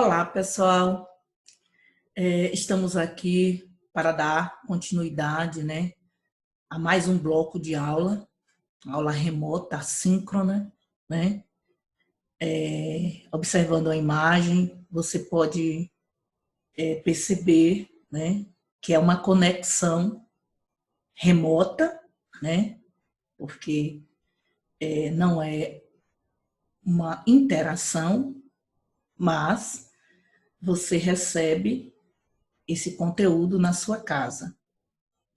Olá, pessoal. Estamos aqui para dar continuidade, né, a mais um bloco de aula remota, assíncrona, né? Observando a imagem, você pode perceber, né, que é uma conexão remota, né? Porque não é uma interação, mas você recebe esse conteúdo na sua casa.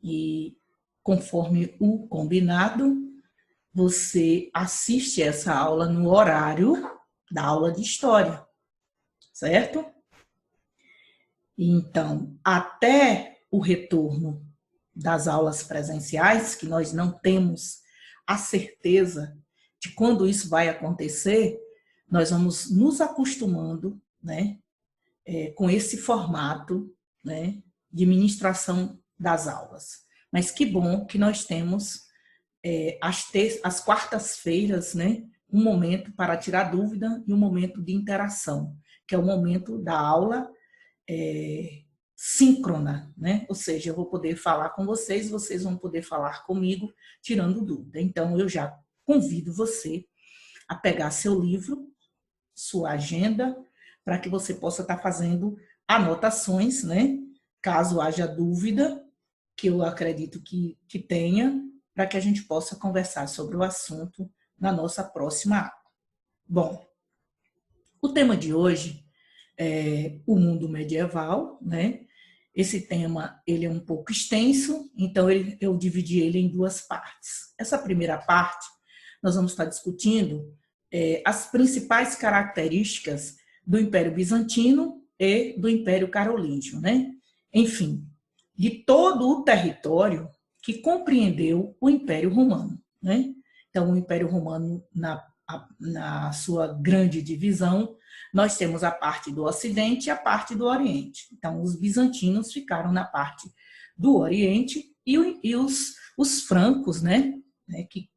E conforme o combinado, você assiste essa aula no horário da aula de história, certo? Então, até o retorno das aulas presenciais, que nós não temos a certeza de quando isso vai acontecer, nós vamos nos acostumando, né, com esse formato, né, de ministração das aulas. Mas que bom que nós temos às quartas-feiras, né, um momento para tirar dúvida e um momento de interação, que é o momento da aula síncrona, né? Ou seja, eu vou poder falar com vocês, vocês vão poder falar comigo, tirando dúvida. Então, eu já convido você a pegar seu livro, sua agenda, para que você possa estar fazendo anotações, né? Caso haja dúvida, que eu acredito que tenha, para que a gente possa conversar sobre o assunto na nossa próxima aula. Bom, o tema de hoje é o mundo medieval, né? Esse tema ele é um pouco extenso, então eu dividi ele em duas partes. Essa primeira parte, nós vamos estar discutindo as principais características do Império Bizantino e do Império Carolíngio, né? Enfim, de todo o território que compreendeu o Império Romano, né? Então, o Império Romano, na sua grande divisão, nós temos a parte do Ocidente e a parte do Oriente. Então, os bizantinos ficaram na parte do Oriente e os francos, né? Que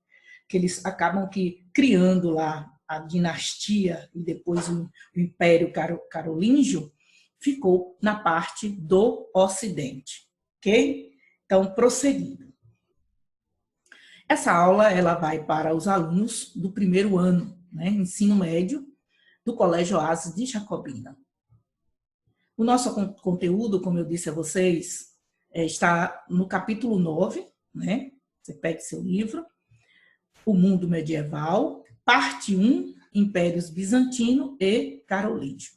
eles acabam criando lá a dinastia e depois o Império Carolíngio, ficou na parte do Ocidente, ok? Então, prosseguindo. Essa aula ela vai para os alunos do primeiro ano, né, ensino médio, do Colégio Oásis de Jacobina. O nosso conteúdo, como eu disse a vocês, está no capítulo 9, né? Você pega seu livro, O Mundo Medieval, parte 1, Impérios Bizantino e Carolíngio.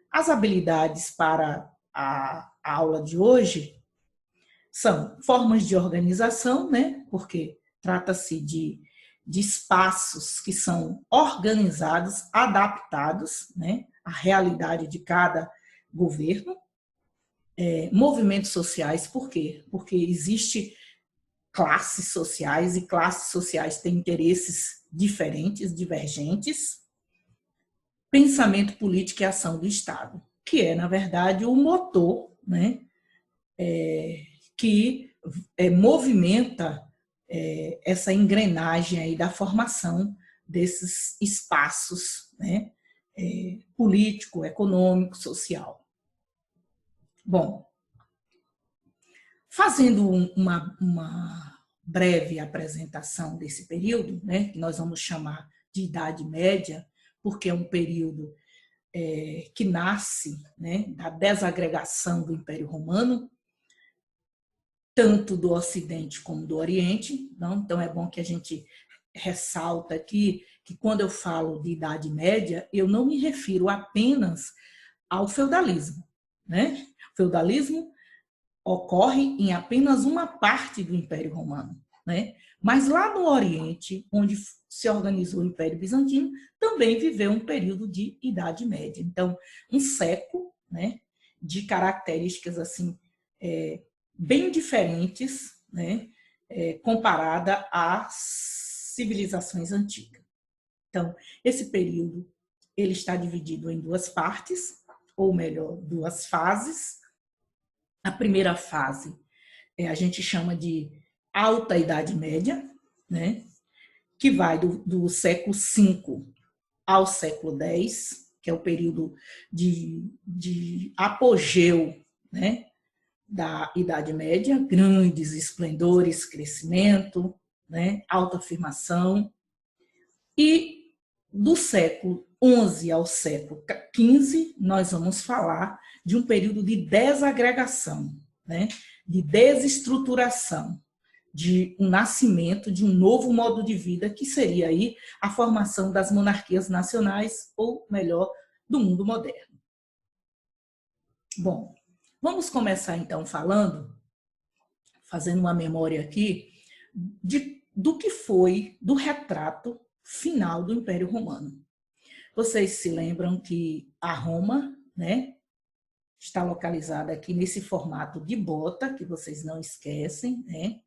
As habilidades para a aula de hoje são formas de organização, né? Porque trata-se de espaços que são organizados, adaptados, né, à realidade de cada governo. Movimentos sociais, por quê? Porque existe classes sociais e classes sociais têm interesses diferentes, divergentes. Pensamento político e ação do Estado, que é, na verdade, o motor, né, que movimenta essa engrenagem aí da formação desses espaços, né, político, econômico, social. Bom, fazendo uma breve apresentação desse período, né, que nós vamos chamar de Idade Média, porque é um período que nasce, né, da desagregação do Império Romano, tanto do Ocidente como do Oriente. Então é bom que a gente ressalta aqui que quando eu falo de Idade Média, eu não me refiro apenas ao feudalismo, né? O feudalismo ocorre em apenas uma parte do Império Romano, né? Mas lá no Oriente, onde se organizou o Império Bizantino, também viveu um período de Idade Média. Então, um século, né, de características assim bem diferentes, né, comparada às civilizações antigas. Então, esse período ele está dividido em duas partes, ou melhor, duas fases. A primeira fase a gente chama de Alta Idade Média, né, que vai do século V ao século X, que é o período de apogeu, né, da Idade Média, grandes esplendores, crescimento, né, autoafirmação. E do século XI ao século XV, nós vamos falar de um período de desagregação, né, de desestruturação, de um nascimento de um novo modo de vida, que seria aí a formação das monarquias nacionais, ou melhor, do mundo moderno. Bom, vamos começar então fazendo uma memória aqui, do que foi do retrato final do Império Romano. Vocês se lembram que a Roma, né, está localizada aqui nesse formato de bota, que vocês não esquecem, né?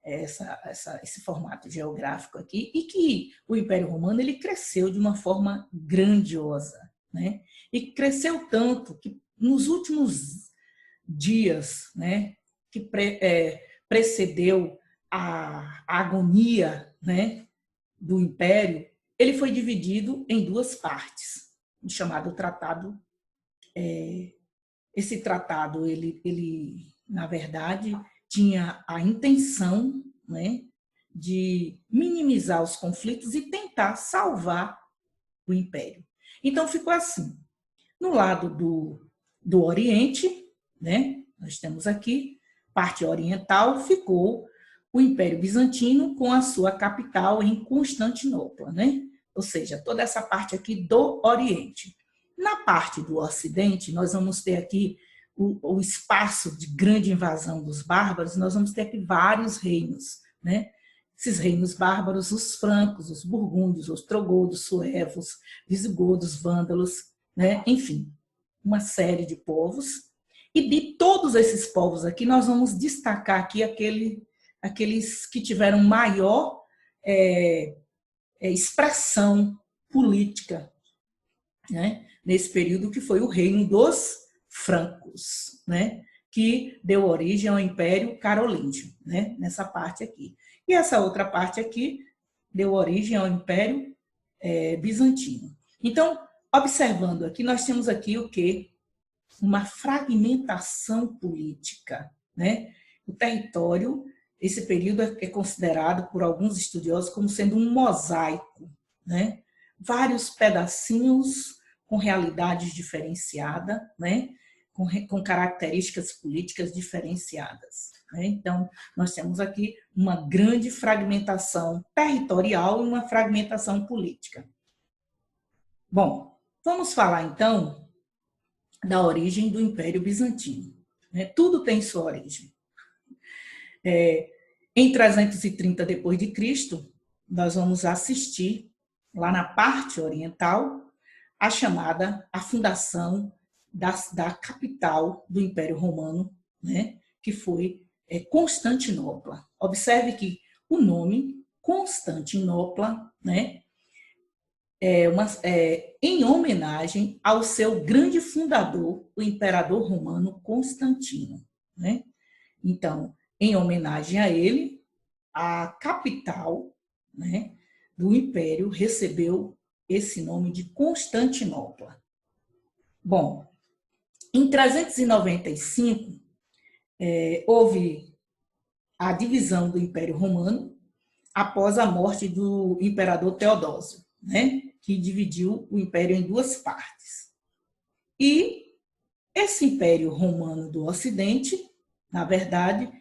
Esse formato geográfico aqui, e que o Império Romano ele cresceu de uma forma grandiosa, né? E cresceu tanto que nos últimos dias, né, que precedeu a agonia, né, do Império, ele foi dividido em duas partes, chamado tratado. Esse tratado, ele na verdade, tinha a intenção, né, de minimizar os conflitos e tentar salvar o Império. Então, ficou assim. No lado do Oriente, né, nós temos aqui, parte oriental, ficou o Império Bizantino com a sua capital em Constantinopla, né? Ou seja, toda essa parte aqui do Oriente. Na parte do Ocidente, nós vamos ter aqui o espaço de grande invasão dos bárbaros, nós vamos ter aqui vários reinos, né? Esses reinos bárbaros, os francos, os burgúndios, os trogodos, suevos, visigodos, vândalos, né? Enfim, uma série de povos. E de todos esses povos aqui, nós vamos destacar aqui aqueles que tiveram maior expressão política, né, nesse período, que foi o reino dos francos, né, que deu origem ao Império Carolíngio, né, nessa parte aqui. E essa outra parte aqui deu origem ao Império Bizantino. Então, observando aqui, nós temos aqui o quê? Uma fragmentação política, né? O território, esse período é considerado por alguns estudiosos como sendo um mosaico, né? Vários pedacinhos com realidades diferenciadas, né? Com características políticas diferenciadas, né? Então, nós temos aqui uma grande fragmentação territorial e uma fragmentação política. Bom, vamos falar então da origem do Império Bizantino. Tudo tem sua origem. Em 330 d.C., nós vamos assistir, lá na parte oriental, a fundação da capital do Império Romano, né, que foi Constantinopla. Observe que o nome Constantinopla, né, em homenagem ao seu grande fundador, o imperador romano Constantino, né? Então, em homenagem a ele, a capital, né, do império recebeu esse nome de Constantinopla. Bom, em 395, houve a divisão do Império Romano após a morte do imperador Teodósio, né, que dividiu o império em duas partes. E esse Império Romano do Ocidente, na verdade,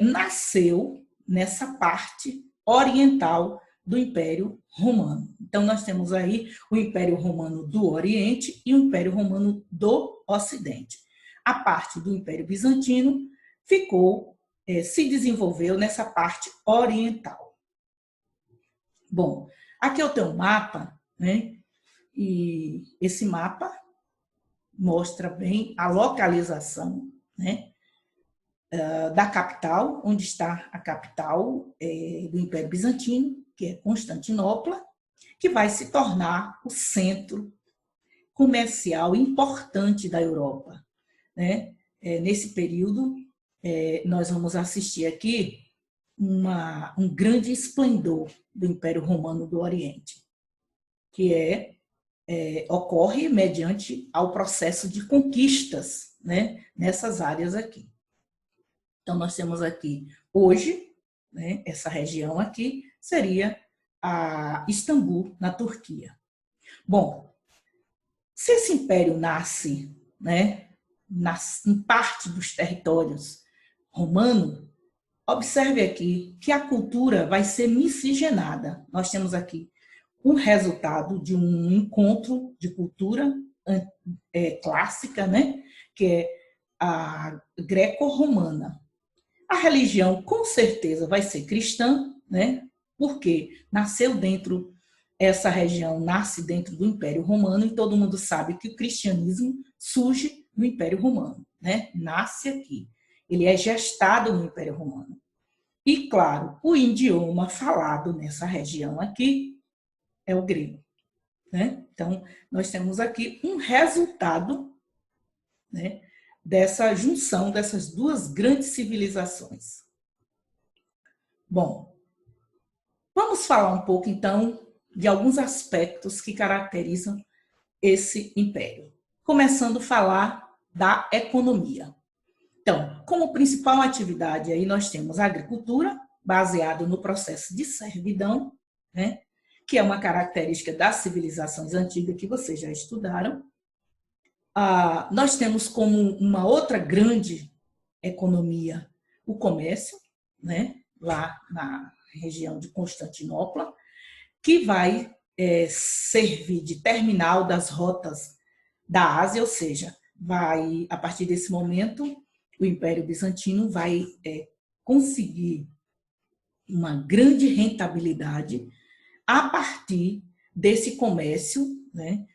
nasceu nessa parte oriental do Império Romano. Então, nós temos aí o Império Romano do Oriente e o Império Romano do Ocidente. A parte do Império Bizantino se desenvolveu nessa parte oriental. Bom, aqui eu tenho um mapa, né? E esse mapa mostra bem a localização, né, da capital, onde está a capital do Império Bizantino, que é Constantinopla, que vai se tornar o centro comercial importante da Europa, né? Nesse período, nós vamos assistir aqui um grande esplendor do Império Romano do Oriente, que é ocorre mediante ao processo de conquistas, né, nessas áreas aqui. Então, nós temos aqui, hoje, né, essa região aqui seria a Istambul, na Turquia. Bom, se esse império nasce, né, em parte dos territórios romanos, observe aqui que a cultura vai ser miscigenada. Nós temos aqui o resultado de um encontro de cultura clássica, né, que é a greco-romana. A religião, com certeza, vai ser cristã, né, porque nasceu dentro, essa região nasce dentro do Império Romano, e todo mundo sabe que o cristianismo surge no Império Romano, né, nasce aqui. Ele é gestado no Império Romano. E, claro, o idioma falado nessa região aqui é o grego, né? Então, nós temos aqui um resultado, né, dessa junção dessas duas grandes civilizações. Bom, vamos falar um pouco, então, de alguns aspectos que caracterizam esse império. Começando a falar da economia. Então, como principal atividade, aí nós temos a agricultura, baseada no processo de servidão, né, que é uma característica das civilizações antigas que vocês já estudaram. Nós temos como uma outra grande economia o comércio, né, lá na região de Constantinopla, que vai servir de terminal das rotas da Ásia, ou seja, vai, a partir desse momento, o Império Bizantino vai conseguir uma grande rentabilidade a partir desse comércio, né,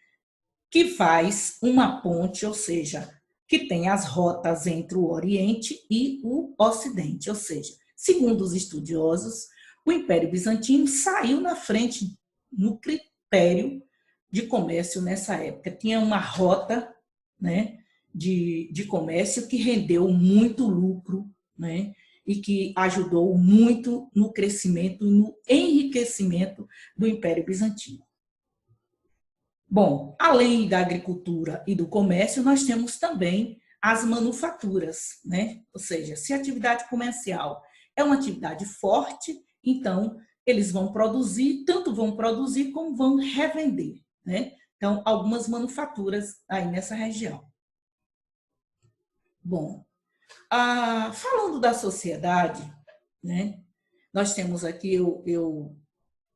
que faz uma ponte, ou seja, que tem as rotas entre o Oriente e o Ocidente, ou seja, segundo os estudiosos, o Império Bizantino saiu na frente no critério de comércio nessa época. Tinha uma rota, né, de comércio que rendeu muito lucro, né, e que ajudou muito no crescimento e no enriquecimento do Império Bizantino. Bom, além da agricultura e do comércio, nós temos também as manufaturas, né? Ou seja, se a atividade comercial é uma atividade forte, então eles vão produzir, tanto vão produzir como vão revender, né? Então, algumas manufaturas aí nessa região. Bom, falando da sociedade, né? Nós temos aqui, eu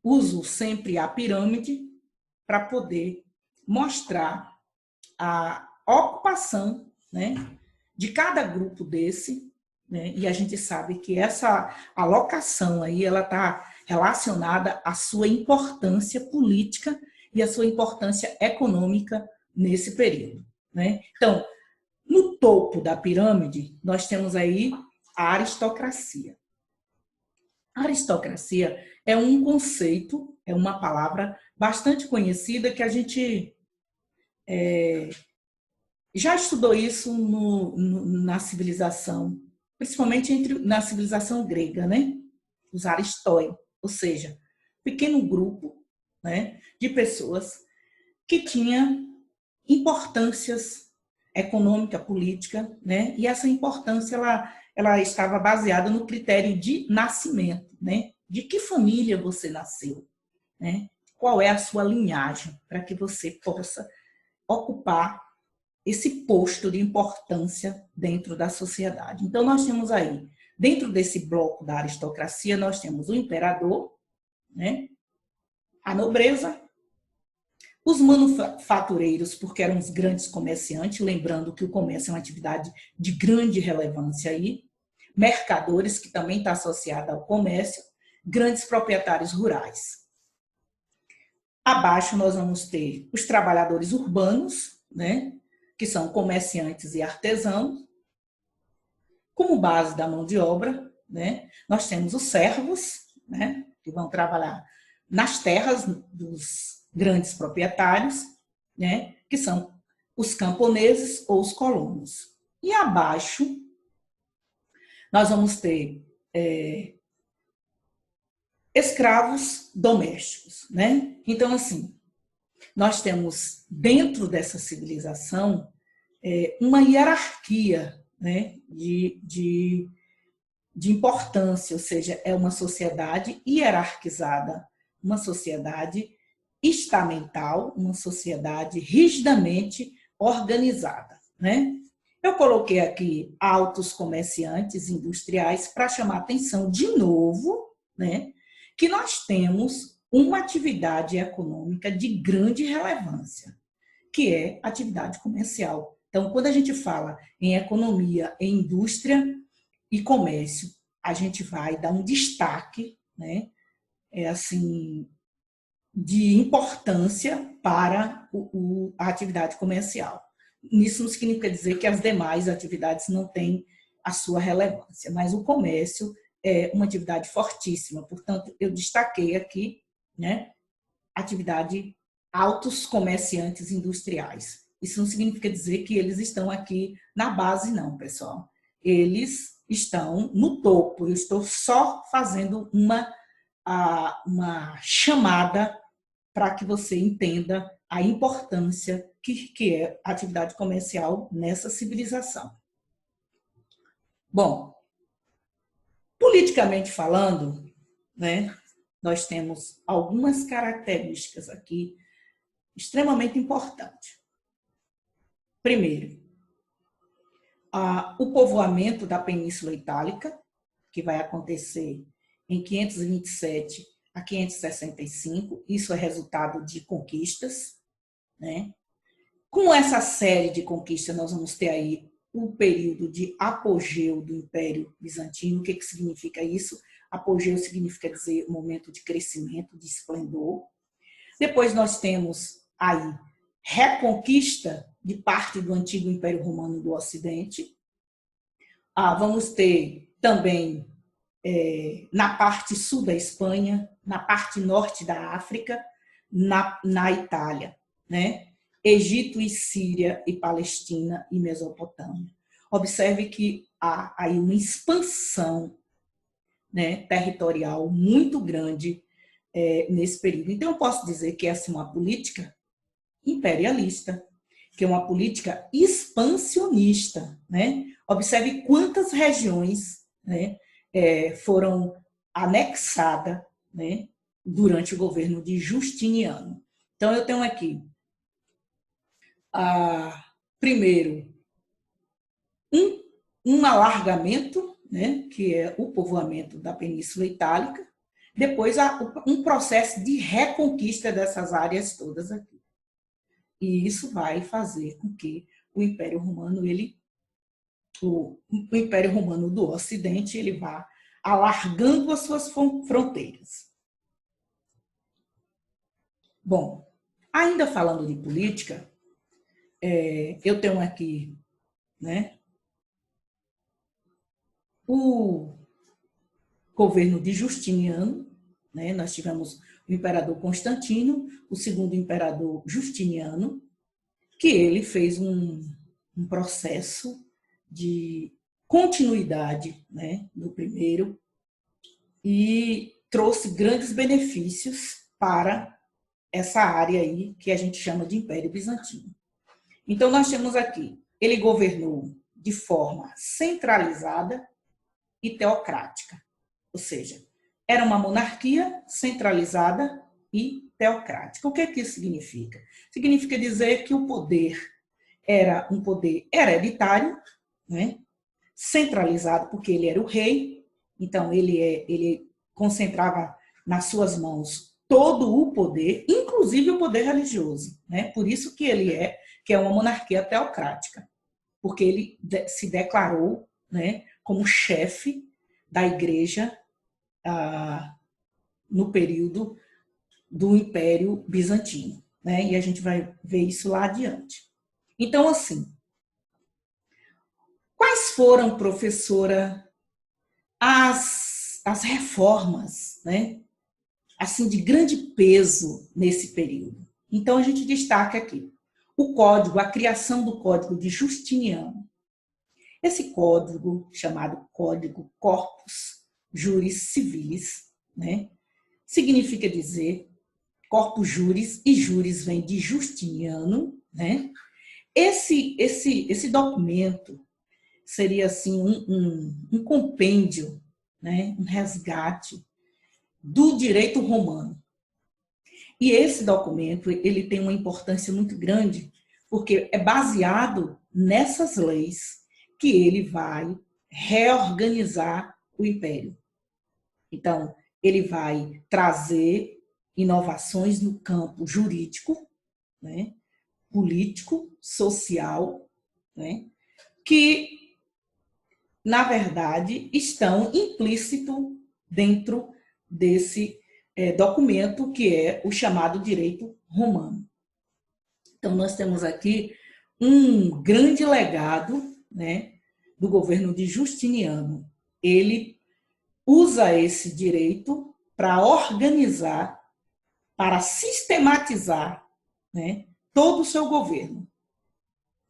uso sempre a pirâmide para poder mostrar a ocupação, né, de cada grupo desse, né, e a gente sabe que essa alocação aí, ela está relacionada à sua importância política e à sua importância econômica nesse período, né? Então, no topo da pirâmide, nós temos aí a aristocracia. A aristocracia é um conceito, é uma palavra bastante conhecida que a gente já estudou isso na civilização, principalmente na civilização grega, né? Os aristói, ou seja, pequeno grupo, né, de pessoas que tinha importâncias econômica, política, né? E essa importância ela estava baseada no critério de nascimento, né? De que família você nasceu, né? Qual é a sua linhagem para que você possa ocupar esse posto de importância dentro da sociedade. Então, nós temos aí, dentro desse bloco da aristocracia, nós temos o imperador, né? A nobreza, os manufatureiros, porque eram os grandes comerciantes, lembrando que o comércio é uma atividade de grande relevância aí, mercadores, que também está associado ao comércio, grandes proprietários rurais. Abaixo nós vamos ter os trabalhadores urbanos, né, que são comerciantes e artesãos. Como base da mão de obra, né, nós temos os servos, né, que vão trabalhar nas terras dos grandes proprietários, né, que são os camponeses ou os colonos. E abaixo nós vamos ter escravos domésticos, né? Então, assim, nós temos dentro dessa civilização uma hierarquia, né, de importância, ou seja, é uma sociedade hierarquizada, uma sociedade estamental, uma sociedade rigidamente organizada, né? Eu coloquei aqui altos comerciantes industriais para chamar atenção de novo, né, que nós temos uma atividade econômica de grande relevância, que é a atividade comercial. Então, quando a gente fala em economia, em indústria e comércio, a gente vai dar um destaque, né, assim, de importância para a atividade comercial. Isso não significa dizer que as demais atividades não têm a sua relevância, mas o comércio é uma atividade fortíssima. Portanto, eu destaquei aqui, né, atividade altos comerciantes industriais. Isso não significa dizer que eles estão aqui na base, não, pessoal. Eles estão no topo. Eu estou só fazendo uma chamada para que você entenda a importância que é a atividade comercial nessa civilização. Bom, politicamente falando, né, nós temos algumas características aqui extremamente importantes. Primeiro, o povoamento da Península Itálica, que vai acontecer em 527 a 565, isso é resultado de conquistas, né? Com essa série de conquistas, nós vamos ter aí o período de apogeu do Império Bizantino. O que significa isso? Apogeu significa dizer momento de crescimento, de esplendor. Depois nós temos aí reconquista de parte do antigo Império Romano do Ocidente. Vamos ter também na parte sul da Espanha, na parte norte da África, na Itália, né? Egito e Síria e Palestina e Mesopotâmia. Observe que há aí uma expansão, né, territorial muito grande nesse período. Então, eu posso dizer que essa é uma política imperialista, que é uma política expansionista, né? Observe quantas regiões, né, foram anexadas, né, durante o governo de Justiniano. Então, eu tenho aqui, primeiro, um alargamento, né, que é o povoamento da Península Itálica, depois um processo de reconquista dessas áreas todas aqui. E isso vai fazer com que o Império Romano, o Império Romano do Ocidente, ele vá alargando as suas fronteiras. Bom, ainda falando de política, eu tenho aqui, né, o governo de Justiniano, né, nós tivemos o imperador Constantino, o segundo imperador Justiniano, que ele fez um processo de continuidade, né, do primeiro e trouxe grandes benefícios para essa área aí que a gente chama de Império Bizantino. Então, nós temos aqui, ele governou de forma centralizada e teocrática, ou seja, era uma monarquia centralizada e teocrática. O que isso significa? Significa dizer que o poder era um poder hereditário, né? Centralizado, porque ele era o rei, então ele concentrava nas suas mãos todo o poder, inclusive o poder religioso, né? Por isso que que é uma monarquia teocrática, porque ele se declarou, né, como chefe da igreja no período do Império Bizantino, né? E a gente vai ver isso lá adiante. Então, assim, quais foram, professora, as reformas, né, assim, de grande peso nesse período? Então, a gente destaca aqui o código, a criação do Código de Justiniano. Esse código, chamado Código Corpus Juris Civilis, né, significa dizer corpus juris, e juris vem de Justiniano, né? Esse documento seria assim um compêndio, né? Um resgate do direito romano. E esse documento ele tem uma importância muito grande, porque é baseado nessas leis que ele vai reorganizar o império. Então, ele vai trazer inovações no campo jurídico, né, político, social, né, que, na verdade, estão implícitos dentro desse documento que é o chamado direito romano. Então, nós temos aqui um grande legado, né, do governo de Justiniano. Ele usa esse direito para organizar, para sistematizar, né, todo o seu governo.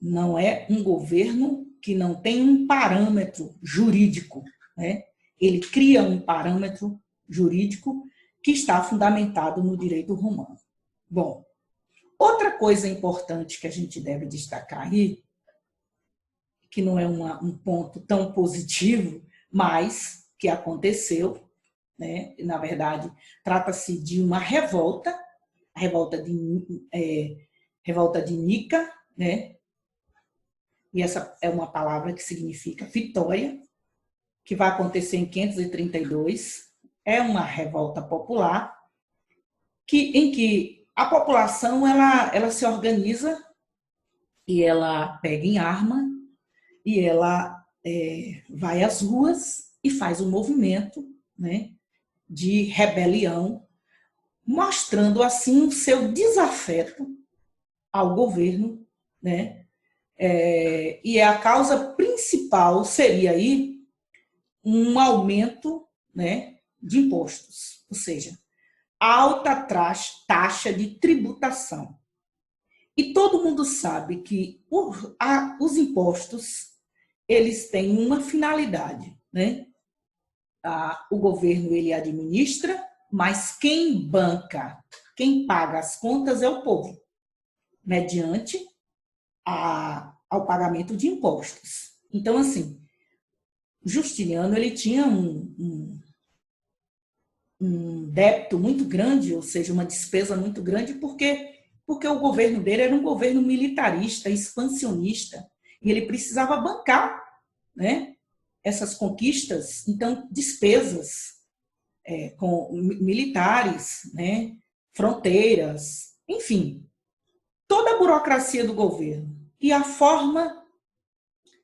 Não é um governo que não tem um parâmetro jurídico, né? Ele cria um parâmetro jurídico que está fundamentado no direito romano. Bom, outra coisa importante que a gente deve destacar aí, que não é um ponto tão positivo, mas que aconteceu, né? Na verdade, trata-se de uma revolta, a revolta de Nica, né? E essa é uma palavra que significa vitória, que vai acontecer em 532. É uma revolta popular em que a população ela se organiza e ela pega em arma e ela vai às ruas e faz um movimento, né, de rebelião, mostrando assim o seu desafeto ao governo, né? E a causa principal seria aí um aumento, né, de impostos, ou seja, alta taxa de tributação. E todo mundo sabe que os impostos eles têm uma finalidade, né? O governo ele administra, mas quem banca, quem paga as contas é o povo, mediante ao pagamento de impostos. Então, assim, Justiniano ele tinha um débito muito grande, ou seja, uma despesa muito grande, porque o governo dele era um governo militarista, expansionista, e ele precisava bancar, né, essas conquistas, então despesas com militares, né, fronteiras, enfim, toda a burocracia do governo e a forma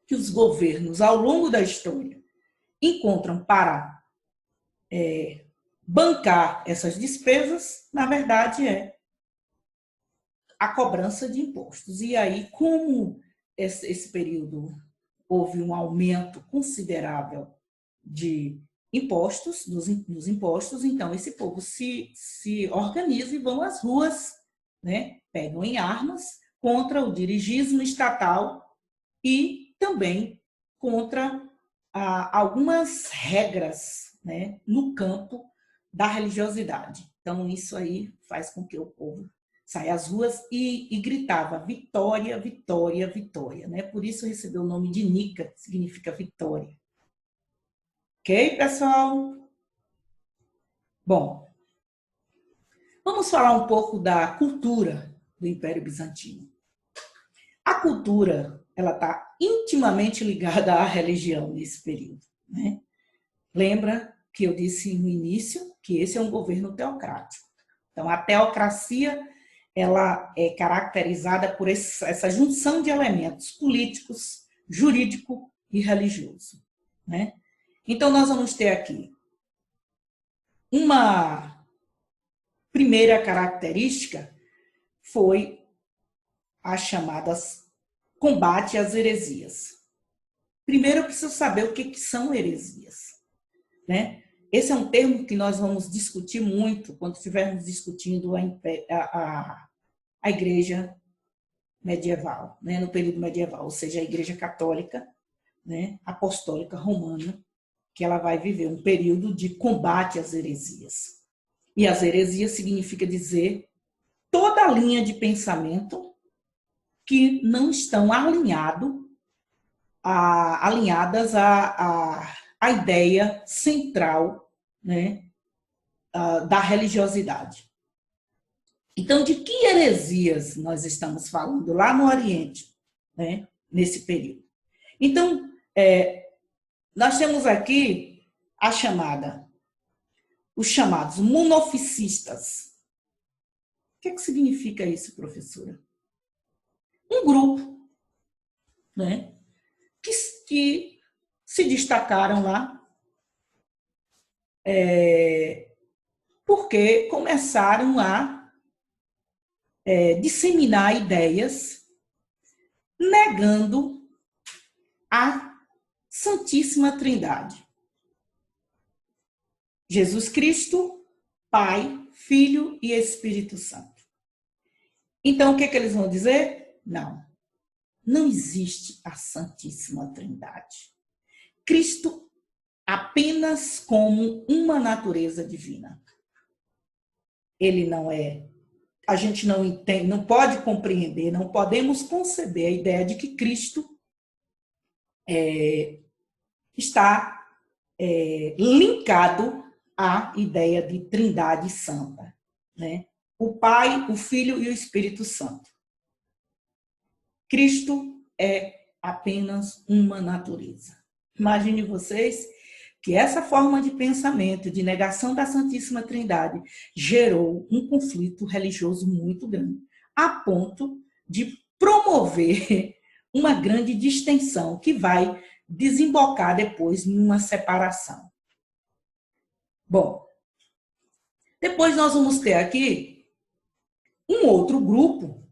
que os governos, ao longo da história, encontram para bancar essas despesas, na verdade, é a cobrança de impostos. E aí, como esse período houve um aumento considerável de impostos, dos impostos, então esse povo se organiza e vão às ruas, né? Pegam em armas contra o dirigismo estatal e também contra algumas regras, né, no campo da religiosidade. Então, isso aí faz com que o povo saia às ruas e gritava vitória, vitória, vitória. Né? Por isso recebeu o nome de Nica, que significa vitória. Ok, pessoal? Bom, vamos falar um pouco da cultura do Império Bizantino. A cultura ela está intimamente ligada à religião nesse período. Né? Lembra que eu disse no início que esse é um governo teocrático. Então, a teocracia ela é caracterizada por essa junção de elementos políticos, jurídico e religioso. Né? Então, nós vamos ter aqui uma primeira característica foi as chamadas combate às heresias. Primeiro, eu preciso saber o que são heresias. Né? Esse é um termo que nós vamos discutir muito quando estivermos discutindo a igreja medieval, né? No período medieval, ou seja, a igreja católica, né? Apostólica romana, que ela vai viver um período de combate às heresias. E as heresias significa dizer toda a linha de pensamento que não estão alinhadas à ideia central, né, da religiosidade. Então, de que heresias nós estamos falando lá no Oriente, né, nesse período? Então, nós temos aqui os chamados monofisistas. O que significa isso, professora? Um grupo, né, que se destacaram lá porque começaram a disseminar ideias negando a Santíssima Trindade. Jesus Cristo, Pai, Filho e Espírito Santo. Então, o que eles vão dizer? Não existe a Santíssima Trindade. Cristo apenas como uma natureza divina. Ele não é. A gente não entende, não pode compreender, não podemos conceber a ideia de que Cristo está linkado à ideia de Trindade Santa, né? O Pai, o Filho e o Espírito Santo. Cristo é apenas uma natureza. Imagine vocês que essa forma de pensamento, de negação da Santíssima Trindade, gerou um conflito religioso muito grande, a ponto de promover uma grande distensão que vai desembocar depois numa separação. Bom, depois nós vamos ter aqui um outro grupo,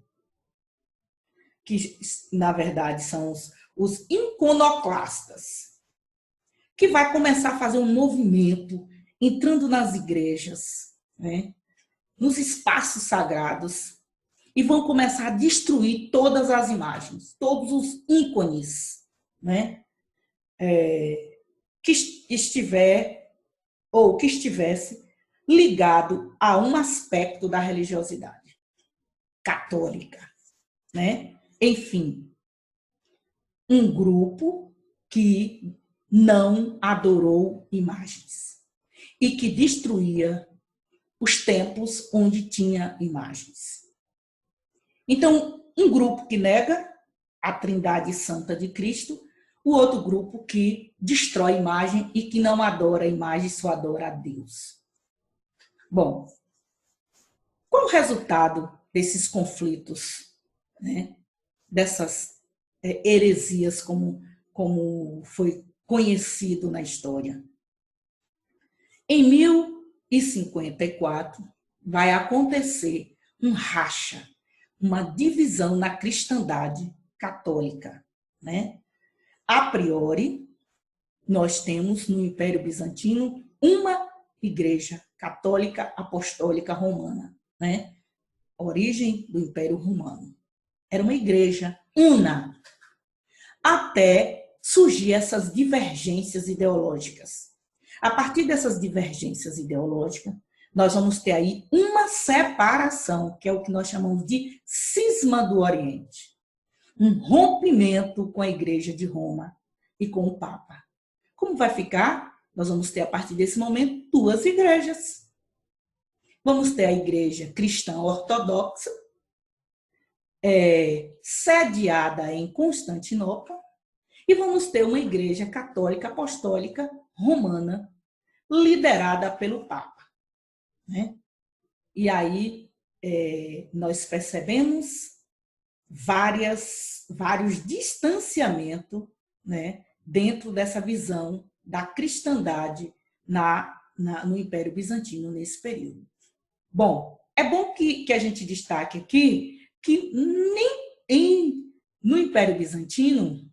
que na verdade são os iconoclastas, que vai começar a fazer um movimento, entrando nas igrejas, né, nos espaços sagrados, e vão começar a destruir todas as imagens, todos os ícones, né, que estivesse ligado a um aspecto da religiosidade católica, né? Enfim, um grupo que não adorou imagens e que destruía os templos onde tinha imagens. Então, um grupo que nega a Trindade Santa de Cristo, o outro grupo que destrói imagem e que não adora a imagem, só adora a Deus. Bom, qual o resultado desses conflitos, né? Dessas heresias, como foi conhecido na história? Em 1054, vai acontecer um racha, uma divisão na cristandade católica, né? A priori, nós temos no Império Bizantino uma igreja católica apostólica romana, né? Origem do Império Romano. Era uma igreja una, até surgir essas divergências ideológicas. A partir dessas divergências ideológicas, nós vamos ter aí uma separação, que é o que nós chamamos de cisma do Oriente. Um rompimento com a Igreja de Roma e com o Papa. Como vai ficar? Nós vamos ter, a partir desse momento, duas igrejas. Vamos ter a Igreja Cristã Ortodoxa, sediada em Constantinopla, e vamos ter uma Igreja Católica Apostólica Romana, liderada pelo Papa, né? E aí nós percebemos vários distanciamentos, né, dentro dessa visão da cristandade no Império Bizantino nesse período. Bom, é bom que a gente destaque aqui que nem no Império Bizantino,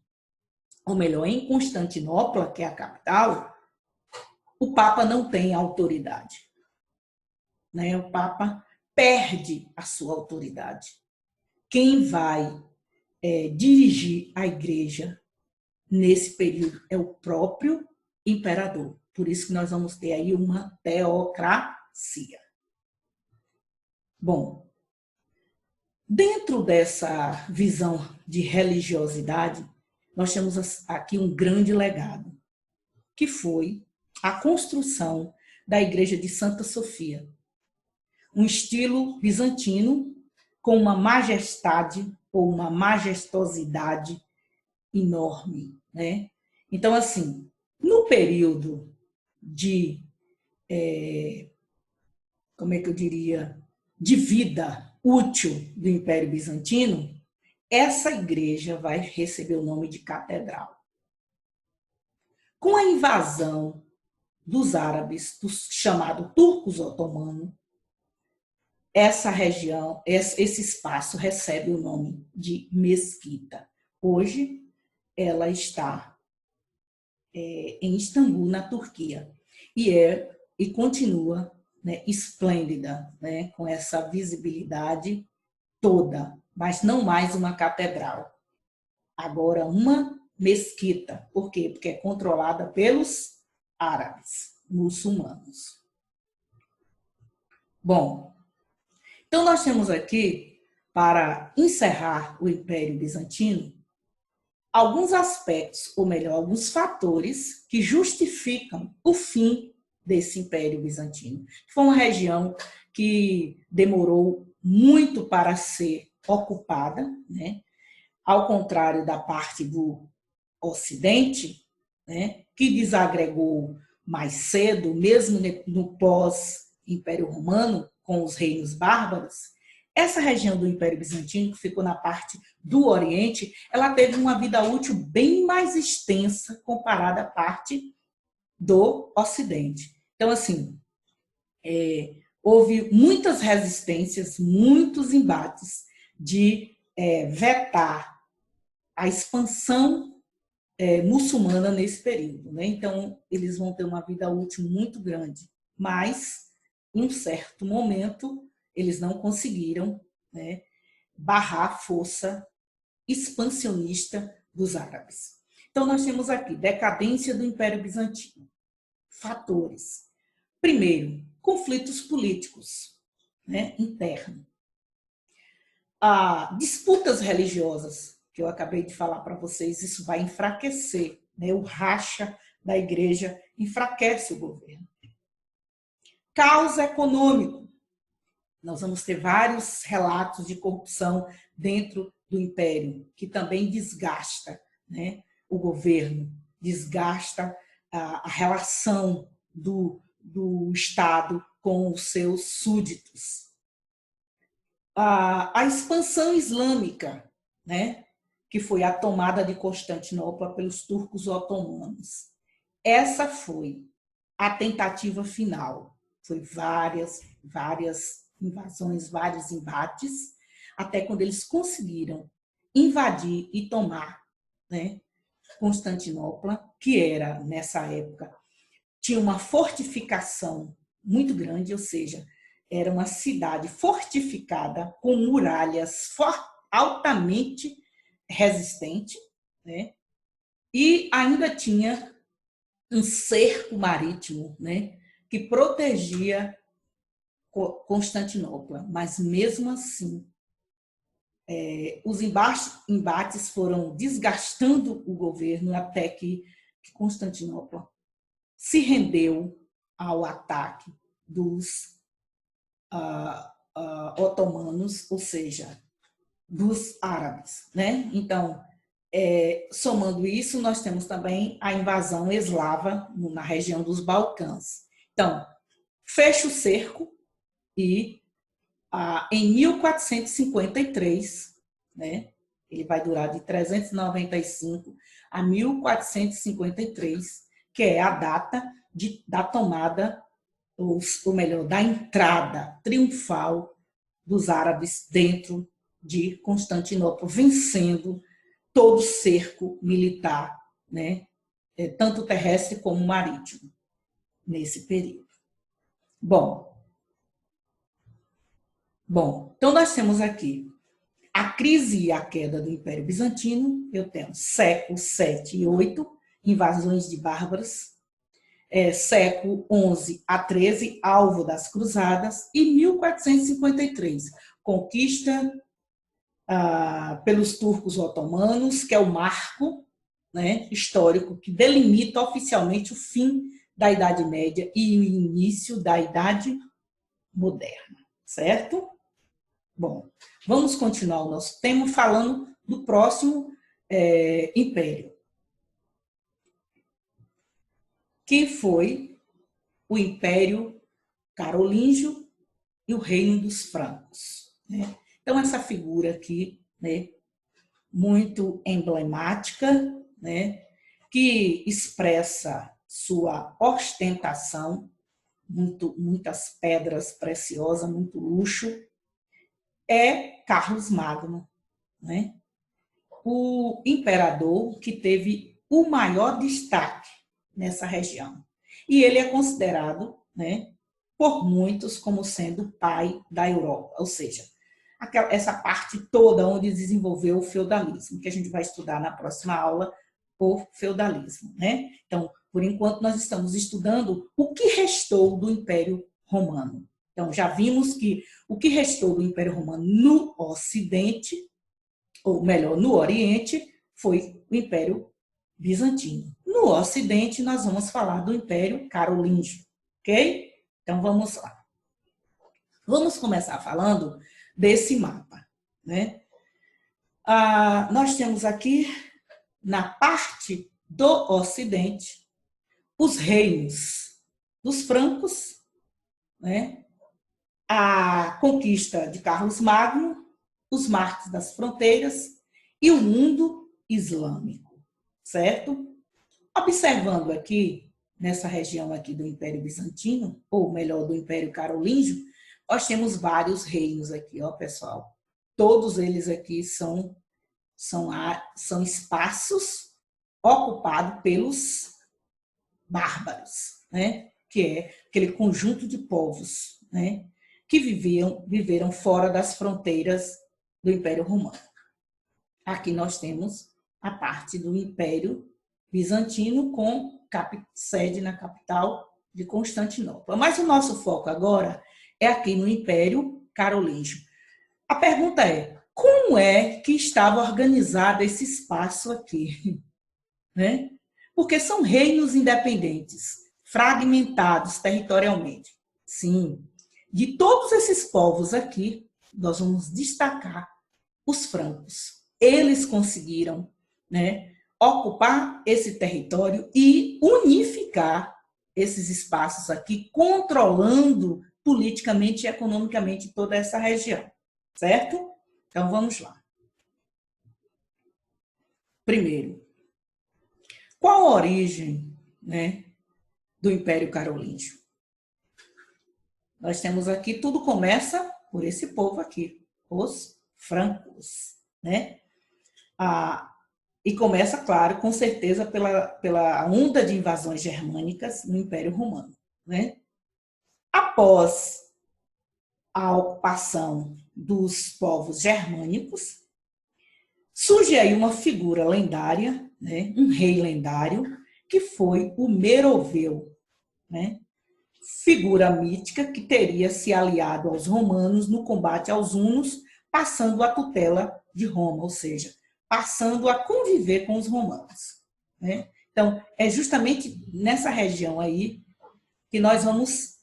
ou melhor, em Constantinopla, que é a capital, o Papa não tem autoridade, né? O Papa perde a sua autoridade. Quem vai dirigir a igreja nesse período é o próprio imperador. Por isso que nós vamos ter aí uma teocracia. Bom, Dentro dessa visão de religiosidade, nós temos aqui um grande legado, que foi a construção da Igreja de Santa Sofia, um estilo bizantino com uma majestade ou uma majestosidade enorme, né? Então, assim, no período de, como é que eu diria, de vida útil do Império Bizantino, essa igreja vai receber o nome de catedral. Com a invasão dos árabes, do chamado turcos otomanos, essa região, esse espaço recebe o nome de mesquita. Hoje, ela está em Istambul, na Turquia, e continua, né, esplêndida, né, com essa visibilidade toda, mas não mais uma catedral. Agora, uma mesquita. Por quê? Porque é controlada pelos árabes, muçulmanos. Bom, então nós temos aqui, para encerrar o Império Bizantino, alguns aspectos, ou melhor, alguns fatores que justificam o fim desse Império Bizantino. Foi uma região que demorou muito para ser ocupada, né? Ao contrário da parte do Ocidente, né? Que desagregou mais cedo, mesmo no pós-Império Romano, com os reinos bárbaros. Essa região do Império Bizantino, que ficou na parte do Oriente, ela teve uma vida útil bem mais extensa comparada à parte do Ocidente. Então, assim, houve muitas resistências, muitos embates de vetar a expansão muçulmana nesse período, né? Então, eles vão ter uma vida útil muito grande, mas, em um certo momento, eles não conseguiram, né, barrar a força expansionista dos árabes. Então, nós temos aqui decadência do Império Bizantino. Fatores. Primeiro, conflitos políticos, né, internos. Disputas religiosas, que eu acabei de falar para vocês, isso vai enfraquecer, né? O racha da igreja enfraquece o governo. Caos econômico. Nós vamos ter vários relatos de corrupção dentro do império, que também desgasta, né, o governo, desgasta a relação do Estado com os seus súditos. A expansão islâmica, né, que foi a tomada de Constantinopla pelos turcos otomanos. Essa foi a tentativa final. Foi várias invasões, vários embates, até quando eles conseguiram invadir e tomar, né, Constantinopla, que era, nessa época, tinha uma fortificação muito grande, ou seja, era uma cidade fortificada com muralhas altamente resistentes, né? E ainda tinha um cerco marítimo, né, que protegia Constantinopla. Mas, mesmo assim, os embates foram desgastando o governo até que Constantinopla se rendeu ao ataque dos otomanos, ou seja, dos árabes, né? Então, somando isso, nós temos também a invasão eslava na região dos Balcãs. Então, fecha o cerco e em 1453, né? Ele vai durar de 395 a 1453, que é a data da tomada, ou melhor, da entrada triunfal dos árabes dentro de Constantinopla, vencendo todo o cerco militar, né, tanto terrestre como marítimo, nesse período. Bom, então nós temos aqui a crise e a queda do Império Bizantino. Eu tenho século 7 e 8, invasões de bárbaros, século 11 a 13, alvo das cruzadas, e 1453, conquista pelos turcos otomanos, que é o marco, né, histórico que delimita oficialmente o fim da Idade Média e o início da Idade Moderna, certo? Bom, vamos continuar o nosso tema falando do próximo império, que foi o Império Carolíngio e o Reino dos Francos, né? Então, essa figura aqui, né, muito emblemática, né, que expressa sua ostentação, muitas pedras preciosas, muito luxo, é Carlos Magno, né? O imperador que teve o maior destaque nessa região. E ele é considerado, né, por muitos como sendo o pai da Europa, ou seja, essa parte toda onde desenvolveu o feudalismo, que a gente vai estudar na próxima aula, por feudalismo, né? Então, por enquanto, nós estamos estudando o que restou do Império Romano. Então, já vimos que o que restou do Império Romano no Ocidente, ou melhor, no Oriente, foi o Império Bizantino. No Ocidente, nós vamos falar do Império Carolíngio, ok? Então, vamos lá. Vamos começar falando desse mapa, né? Nós temos aqui, na parte do Ocidente, os reinos dos francos, né? A conquista de Carlos Magno, os marcos das fronteiras e o mundo islâmico, certo? Observando aqui, nessa região aqui do Império Bizantino, ou melhor, do Império Carolíngio, nós temos vários reinos aqui, ó, pessoal. Todos eles aqui são espaços ocupados pelos bárbaros, né? Que é aquele conjunto de povos, né, que viveram fora das fronteiras do Império Romano. Aqui nós temos a parte do Império Bizantino com sede na capital de Constantinopla. Mas o nosso foco agora é aqui no Império Carolíngio. A pergunta é, como é que estava organizado esse espaço aqui? Né? Porque são reinos independentes, fragmentados territorialmente. Sim, de todos esses povos aqui, nós vamos destacar os francos. Eles conseguiram, né, ocupar esse território e unificar esses espaços aqui, controlando politicamente e economicamente toda essa região, certo? Então, vamos lá. Primeiro, qual a origem, né, do Império Carolíngio? Nós temos aqui, tudo começa por esse povo aqui, os francos, né? E começa, claro, com certeza, pela onda de invasões germânicas no Império Romano, né? Após a ocupação dos povos germânicos, surge aí uma figura lendária, né? Um rei lendário, que foi o Meroveu, né? Figura mítica que teria se aliado aos romanos no combate aos hunos, passando a tutela de Roma, ou seja, passando a conviver com os romanos, né? Então, é justamente nessa região aí que nós vamos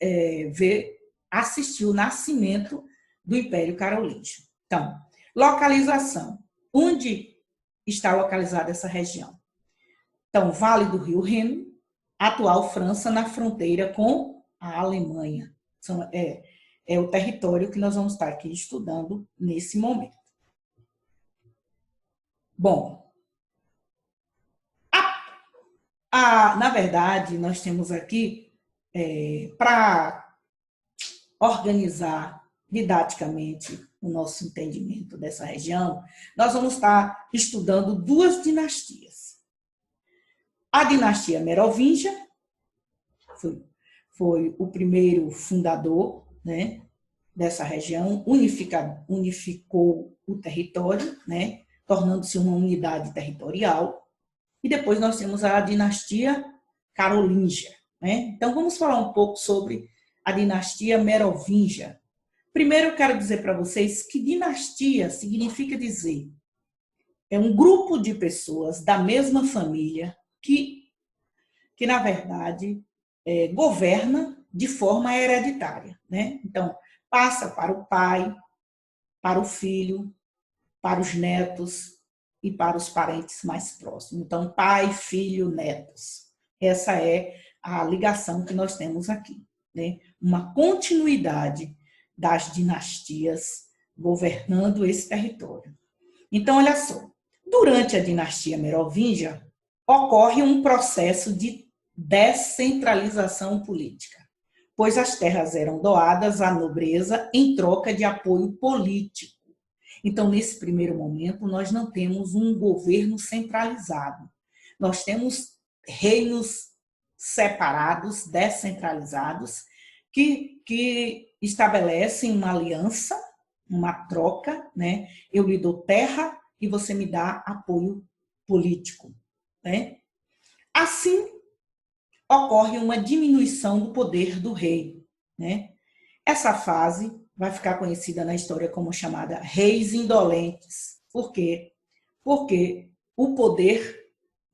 assistir o nascimento do Império Carolíngio. Então, localização. Onde está localizada essa região? Então, Vale do Rio Reno, atual França, na fronteira com a Alemanha. É o território que nós vamos estar aqui estudando nesse momento. Bom, na verdade, nós temos aqui, para organizar didaticamente o nosso entendimento dessa região, nós vamos estar estudando duas dinastias. A dinastia Merovingia foi o primeiro fundador, né, dessa região, unificou o território, né, tornando-se uma unidade territorial. E depois nós temos a dinastia Carolíngia, né? Então, vamos falar um pouco sobre a dinastia Merovingia. Primeiro eu quero dizer para vocês que dinastia significa dizer é um grupo de pessoas da mesma família que na verdade, governa de forma hereditária, né? Então, passa para o pai, para o filho, para os netos e para os parentes mais próximos. Então, pai, filho, netos. Essa é a ligação que nós temos aqui, né? Uma continuidade das dinastias governando esse território. Então, olha só, durante a dinastia merovingia, ocorre um processo de descentralização política, pois as terras eram doadas à nobreza em troca de apoio político. Então, nesse primeiro momento, nós não temos um governo centralizado. Nós temos reinos separados, descentralizados, que estabelecem uma aliança, uma troca, né? Eu lhe dou terra e você me dá apoio político, né? Assim, ocorre uma diminuição do poder do rei, né? Essa fase vai ficar conhecida na história como chamada reis indolentes. Por quê? Porque o poder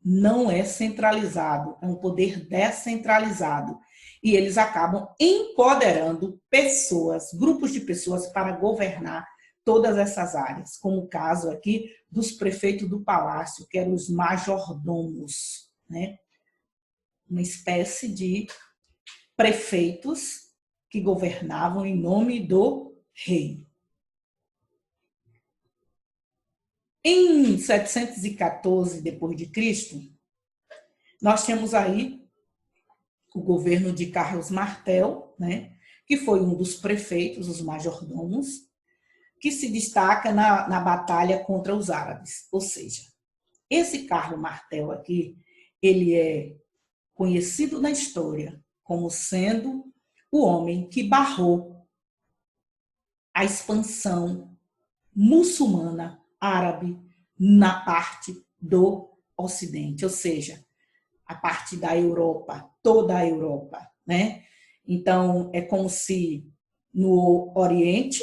não é centralizado, é um poder descentralizado. E eles acabam empoderando pessoas, grupos de pessoas para governar todas essas áreas, como o caso aqui dos prefeitos do palácio, que eram os majordomos, né? Uma espécie de prefeitos que governavam em nome do rei. Em 714 d.C., nós temos aí o governo de Carlos Martel, né, que foi um dos prefeitos, os majordomos, que se destaca na batalha contra os árabes. Ou seja, esse Carlos Martel aqui, ele é conhecido na história como sendo o homem que barrou a expansão muçulmana árabe na parte do Ocidente, ou seja, a parte da Europa, toda a Europa, né? Então, é como se no Oriente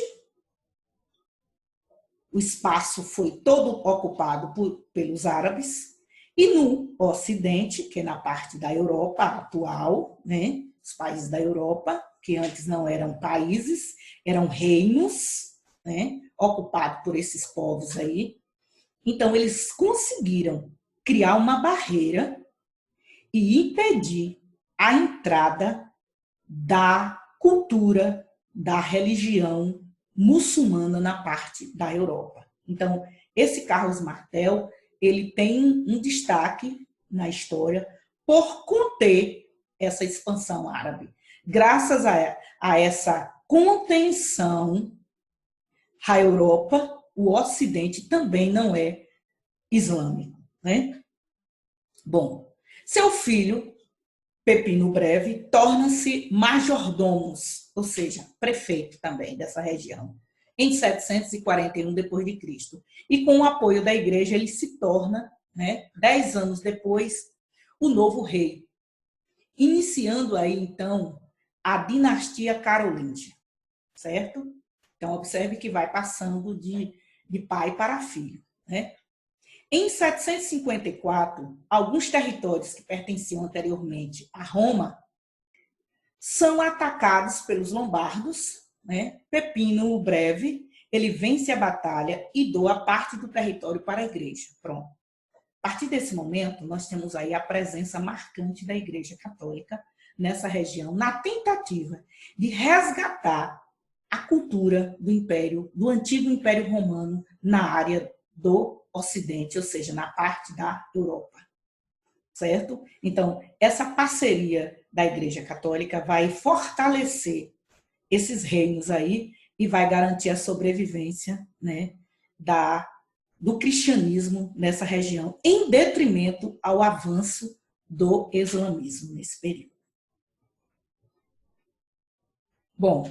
o espaço foi todo ocupado pelos árabes e no Ocidente, que é na parte da Europa atual, né? Os países da Europa, que antes não eram países, eram reinos, né? Ocupados por esses povos aí. Então, eles conseguiram criar uma barreira e impedir a entrada da cultura, da religião muçulmana na parte da Europa. Então, esse Carlos Martel, ele tem um destaque na história por conter essa expansão árabe. Graças a essa contenção, a Europa, o Ocidente também não é islâmico, né? Bom, seu filho, Pepino Breve, torna-se majordomos, ou seja, prefeito também dessa região, em 741 d.C. E com o apoio da igreja, ele se torna, né, 10 anos depois, o novo rei, iniciando aí, então, a dinastia carolíngia, certo? Então, observe que vai passando de pai para filho, né? Em 754, alguns territórios que pertenciam anteriormente a Roma são atacados pelos lombardos, né? Pepino o Breve, ele vence a batalha e doa parte do território para a igreja. Pronto. A partir desse momento, nós temos aí a presença marcante da Igreja Católica nessa região, na tentativa de resgatar a cultura do Império, do antigo Império Romano na área do Ocidente, ou seja, na parte da Europa, certo? Então, essa parceria da Igreja Católica vai fortalecer esses reinos aí e vai garantir a sobrevivência, né, do cristianismo nessa região, em detrimento ao avanço do islamismo nesse período. Bom,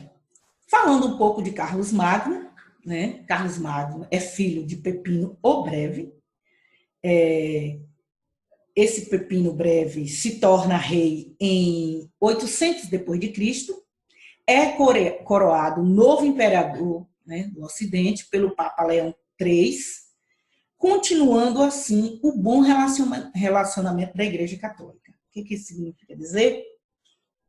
falando um pouco de Carlos Magno, né? Carlos Magno é filho de Pepino o Breve. Esse Pepino Breve se torna rei em 800 d.C. é coroado novo imperador, né, do Ocidente pelo Papa Leão III, continuando assim o bom relacionamento da Igreja Católica. O que isso significa dizer?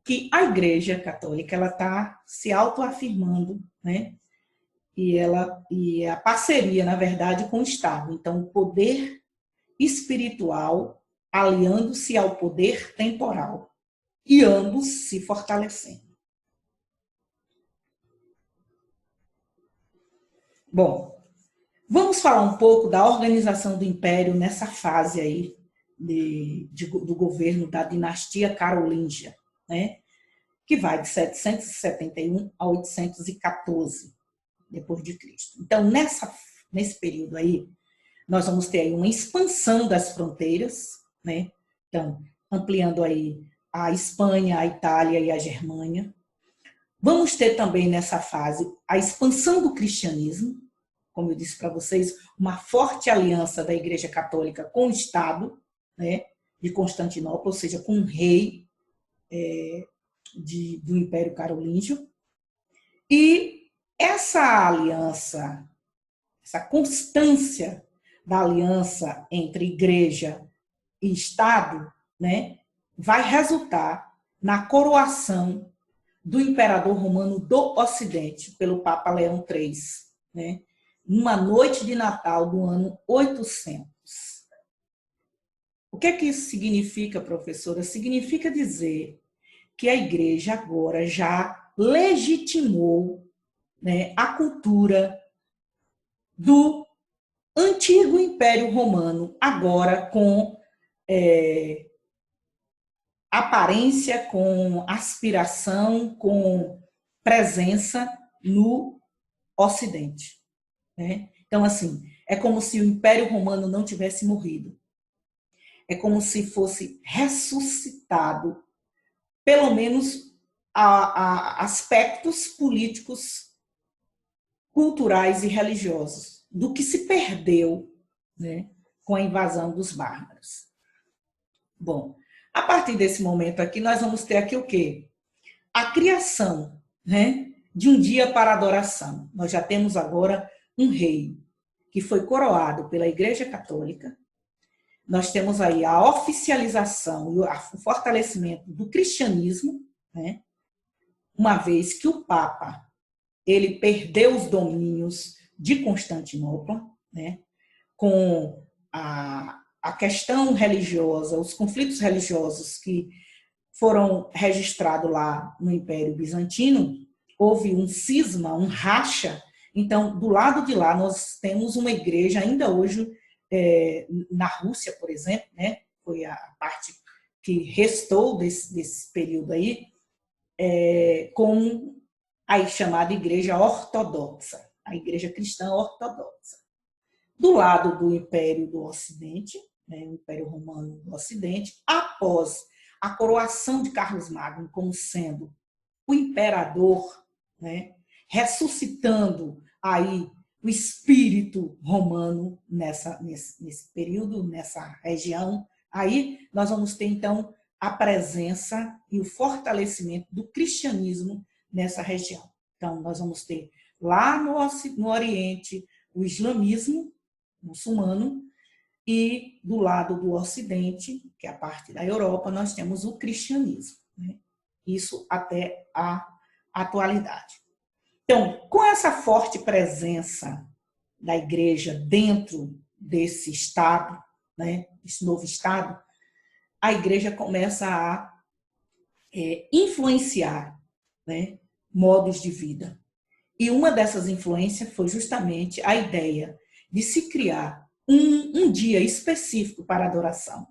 Que a Igreja Católica ela está se autoafirmando, né? E a parceria, na verdade, com o Estado. Então, o poder espiritual aliando-se ao poder temporal e ambos se fortalecendo. Bom, vamos falar um pouco da organização do Império nessa fase aí do governo da dinastia carolíngia, né? Que vai de 771 a 814 depois de Cristo. Então, nesse período aí, nós vamos ter aí uma expansão das fronteiras, né? Então, ampliando aí a Espanha, a Itália e a Germânia. Vamos ter também nessa fase a expansão do cristianismo, como eu disse para vocês, uma forte aliança da Igreja Católica com o Estado, né, de Constantinopla, ou seja, com o rei do Império Carolíngio. E essa aliança, essa constância da aliança entre Igreja e Estado, né, vai resultar na coroação do imperador romano do Ocidente pelo Papa Leão III, né, numa noite de Natal do ano 800. O que é que isso significa, professora? Significa dizer que a Igreja agora já legitimou, né, a cultura do antigo Império Romano, agora com aparência, com aspiração, com presença no Ocidente, né? Então, assim, é como se o Império Romano não tivesse morrido. É como se fosse ressuscitado, pelo menos, a aspectos políticos, culturais e religiosos, do que se perdeu, né, com a invasão dos bárbaros. Bom, a partir desse momento aqui, nós vamos ter aqui o quê? A criação, né, de um dia para adoração. Nós já temos agora um rei que foi coroado pela Igreja Católica. Nós temos aí a oficialização e o fortalecimento do cristianismo, né, uma vez que o Papa ele perdeu os domínios de Constantinopla, né, com a questão religiosa, os conflitos religiosos que foram registrados lá no Império Bizantino, houve um cisma, um racha. Então, do lado de lá, nós temos uma igreja, ainda hoje, na Rússia, por exemplo, né, foi a parte que restou desse período aí, com a chamada Igreja Ortodoxa, a Igreja Cristã Ortodoxa. Do lado do Império do Ocidente, né, o Império Romano do Ocidente, após a coroação de Carlos Magno como sendo o imperador, né, ressuscitando aí o espírito romano nesse período, nessa região, aí nós vamos ter, então, a presença e o fortalecimento do cristianismo nessa região. Então, nós vamos ter lá no Oriente o islamismo muçulmano e do lado do Ocidente, que é a parte da Europa, nós temos o cristianismo, né? Isso até a atualidade. Então, com essa forte presença da igreja dentro desse Estado, né, esse novo Estado, a igreja começa a influenciar, né, modos de vida. E uma dessas influências foi justamente a ideia de se criar um dia específico para adoração,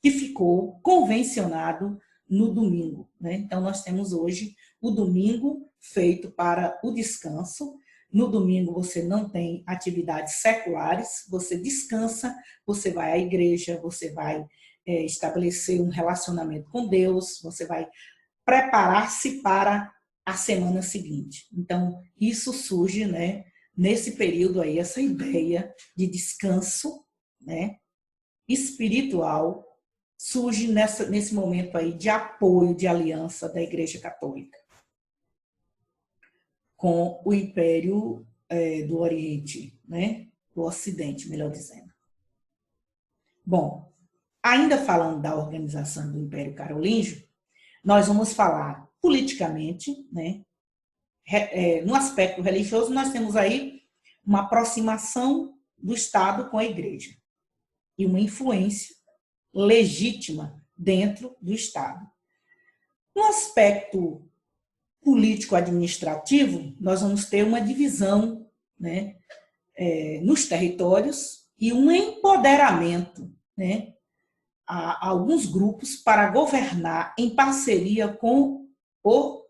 que ficou convencionado no domingo, né? Então, nós temos hoje o domingo feito para o descanso. No domingo você não tem atividades seculares, você descansa, você vai à igreja, você vai estabelecer um relacionamento com Deus, você vai preparar-se para a semana seguinte. Então, isso surge, né, nesse período aí, essa ideia de descanso, né, espiritual, surge nesse momento aí de apoio, de aliança da Igreja Católica. com o Império do Oriente, né? Do Ocidente, melhor dizendo. Bom, ainda falando da organização do Império Carolíngio, nós vamos falar politicamente, né? No aspecto religioso, nós temos aí uma aproximação do Estado com a Igreja e uma influência legítima dentro do Estado. No aspecto político-administrativo, nós vamos ter uma divisão, né, nos territórios e um empoderamento, né, a alguns grupos para governar em parceria com o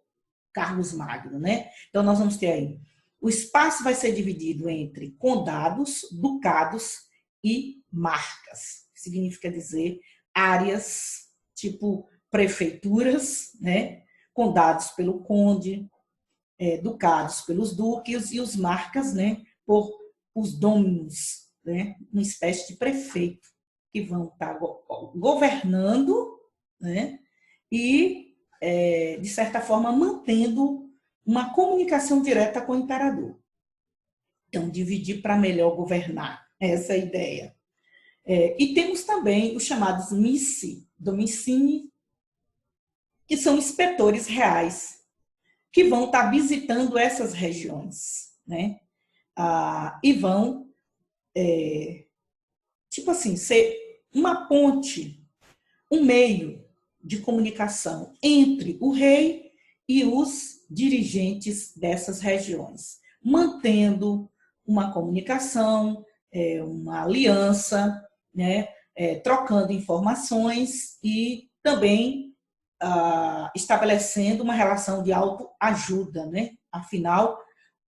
Carlos Magno, né? Então, nós vamos ter aí, o espaço vai ser dividido entre condados, ducados e marcas, que significa dizer áreas, tipo prefeituras, né? Condados pelo conde, ducados pelos duques e os marcas, né? Por os dominos, né? Uma espécie de prefeito que vão estar governando, né? E, de certa forma, mantendo uma comunicação direta com o imperador. Então, dividir para melhor governar, essa é a ideia. E temos também os chamados missi, domicini, que são inspetores reais, que vão estar visitando essas regiões, né? E vão, tipo assim, ser uma ponte, um meio de comunicação entre o rei e os dirigentes dessas regiões, mantendo uma comunicação, uma aliança, né, trocando informações e também estabelecendo uma relação de autoajuda, né? Afinal,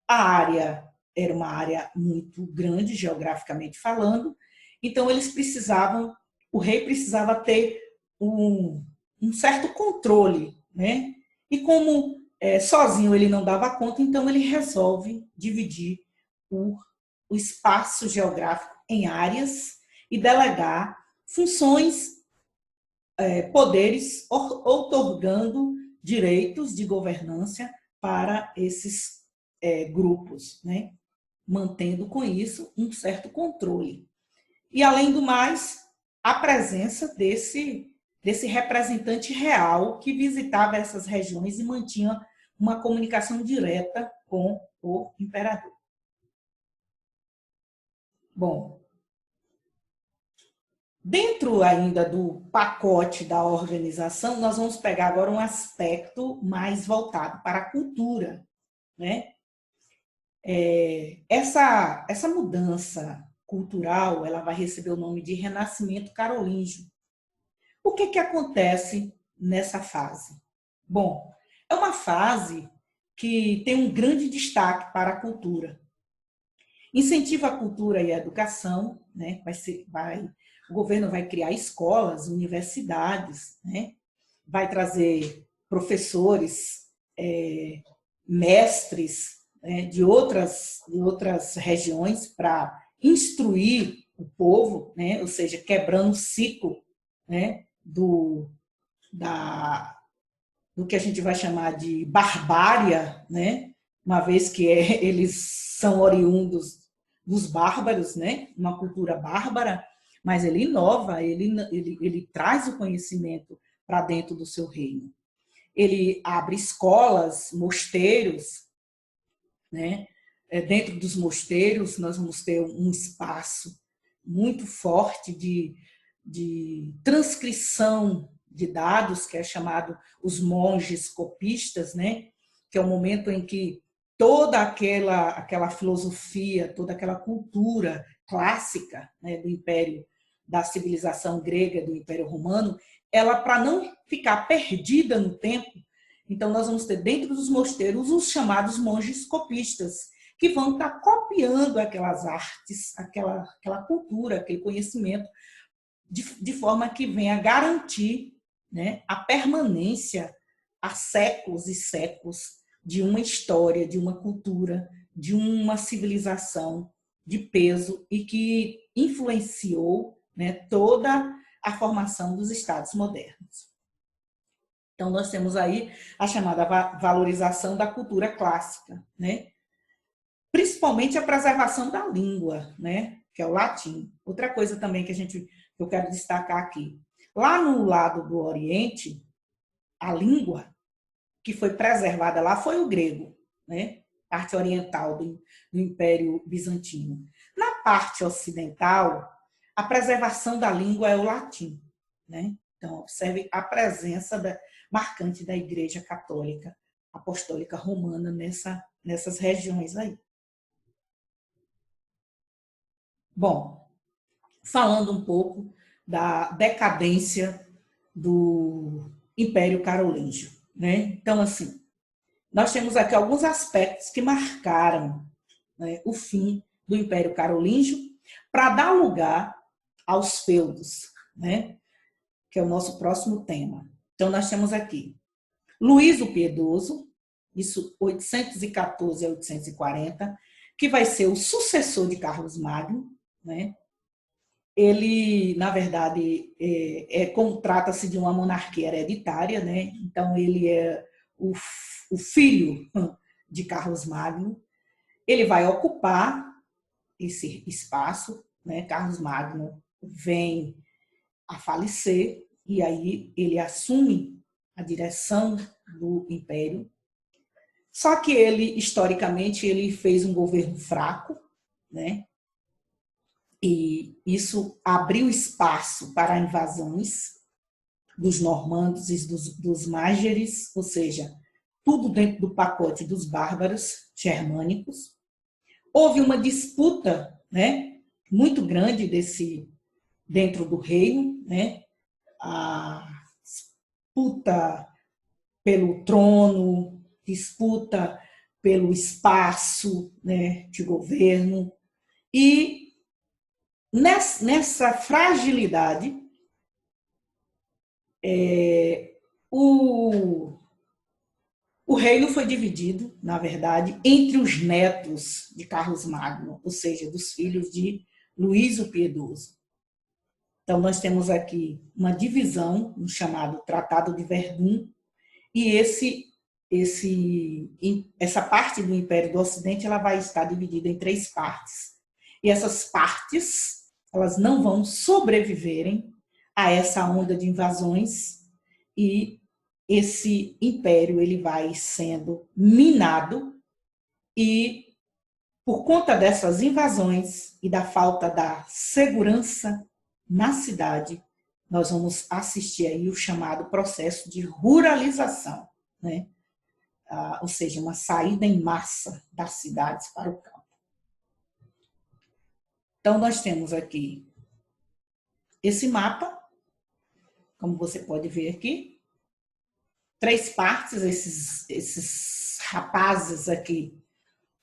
a área era uma área muito grande, geograficamente falando, então eles precisavam, o rei precisava ter um certo controle, né? E como sozinho ele não dava conta, então ele resolve dividir o espaço geográfico em áreas e delegar funções, poderes, outorgando direitos de governância para esses grupos, né? Mantendo com isso um certo controle. E, além do mais, a presença desse representante real que visitava essas regiões e mantinha uma comunicação direta com o imperador. Bom, dentro ainda do pacote da organização, nós vamos pegar agora um aspecto mais voltado para a cultura, né? Essa mudança cultural, ela vai receber o nome de Renascimento Carolíngio. O que acontece nessa fase? Bom, é uma fase que tem um grande destaque para a cultura. Incentiva a cultura e a educação, né? O governo vai criar escolas, universidades, né? Vai trazer professores, mestres, né? de outras regiões para instruir o povo, né? Ou seja, quebrando o ciclo, né? do que a gente vai chamar de barbária, né? Uma vez que eles são oriundos dos bárbaros, né? Uma cultura bárbara, mas ele inova, ele traz o conhecimento para dentro do seu reino. Ele abre escolas, mosteiros, né? Dentro dos mosteiros, nós vamos ter um espaço muito forte de transcrição de dados, que é chamado os monges copistas, né? Que é o momento em que toda aquela filosofia, toda aquela cultura clássica, né, do Império, da civilização grega, do Império Romano, ela, para não ficar perdida no tempo, então nós vamos ter dentro dos mosteiros os chamados monges copistas, que vão estar copiando aquelas artes, aquela cultura, aquele conhecimento, de forma que venha garantir, né, a permanência há séculos e séculos de uma história, de uma cultura, de uma civilização de peso e que influenciou, né, toda a formação dos estados modernos. Então, nós temos aí a chamada valorização da cultura clássica, né? Principalmente a preservação da língua, né? Que é o latim. Outra coisa também que eu quero destacar aqui. Lá no lado do Oriente, a língua que foi preservada lá foi o grego, né? Parte oriental do Império Bizantino. Na parte ocidental, a preservação da língua é o latim, né? Então, observe a presença marcante da Igreja Católica Apostólica Romana nessas regiões aí. Bom, falando um pouco da decadência do Império Carolíngio, né? Então, assim, nós temos aqui alguns aspectos que marcaram, né, o fim do Império Carolíngio para dar lugar aos feudos, né? Que é o nosso próximo tema. Então, nós temos aqui Luís o Piedoso, isso 814 a 840, que vai ser o sucessor de Carlos Magno, né? Ele, na verdade, trata-se de uma monarquia hereditária, né? Então, ele é o filho de Carlos Magno. Ele vai ocupar esse espaço, né? Carlos Magno vem a falecer e aí ele assume a direção do império. Só que ele, historicamente, ele fez um governo fraco, né? E isso abriu espaço para invasões dos normandos e dos mágeres, ou seja, tudo dentro do pacote dos bárbaros germânicos. Houve uma disputa, né, muito grande dentro do reino, né, a disputa pelo trono, disputa pelo espaço, né, de governo. E nessa fragilidade, o reino foi dividido, na verdade, entre os netos de Carlos Magno, ou seja, dos filhos de Luís o Piedoso. Então, nós temos aqui uma divisão, no chamado Tratado de Verdun, e essa parte do Império do Ocidente ela vai estar dividida em 3 partes. E essas partes elas não vão sobreviverem a essa onda de invasões e esse império ele vai sendo minado e por conta dessas invasões e da falta da segurança na cidade, nós vamos assistir aí o chamado processo de ruralização, né? Ou seja, uma saída em massa das cidades para o campo. Então, nós temos aqui esse mapa, como você pode ver aqui, 3 partes, esses rapazes aqui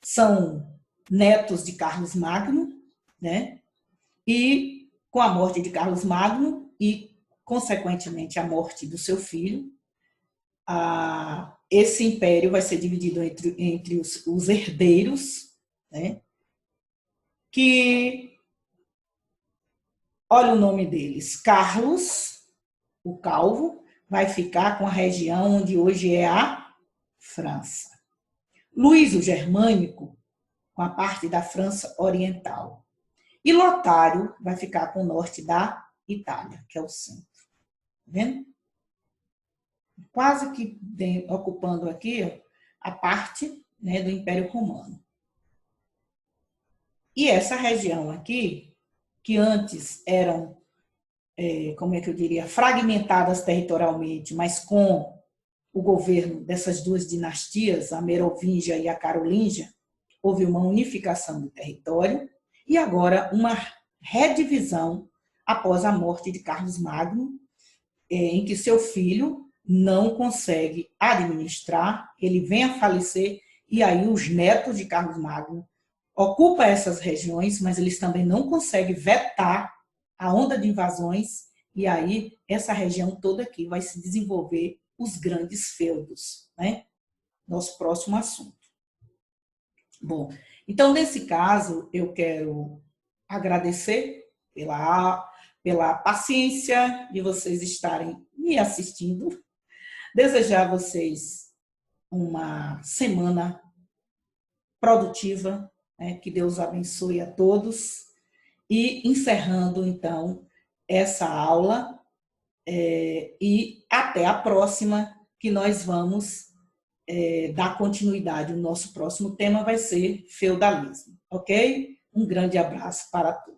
são netos de Carlos Magno, né? E com a morte de Carlos Magno e, consequentemente, a morte do seu filho, esse império vai ser dividido entre os herdeiros, né? Que, olha o nome deles, Carlos, o Calvo, vai ficar com a região onde hoje é a França. Luís o Germânico, com a parte da França Oriental. E Lotário vai ficar com o norte da Itália, que é o centro. Tá vendo? Quase que ocupando aqui a parte, né, do Império Romano. E essa região aqui, que antes eram, como é que eu diria, fragmentadas territorialmente, mas com o governo dessas 2 dinastias, a Merovingia e a Carolíngia, houve uma unificação do território e agora uma redivisão após a morte de Carlos Magno, em que seu filho não consegue administrar, ele vem a falecer e aí os netos de Carlos Magno ocupam essas regiões, mas eles também não conseguem vetar a onda de invasões e aí essa região toda aqui vai se desenvolver os grandes feudos, né? Nosso próximo assunto. Bom, então nesse caso eu quero agradecer pela paciência de vocês estarem me assistindo Desejar a vocês uma semana produtiva, né? Que Deus abençoe a todos. E encerrando, então, essa aula, e até a próxima, que nós vamos dar continuidade. O nosso próximo tema vai ser feudalismo, ok? Um grande abraço para todos.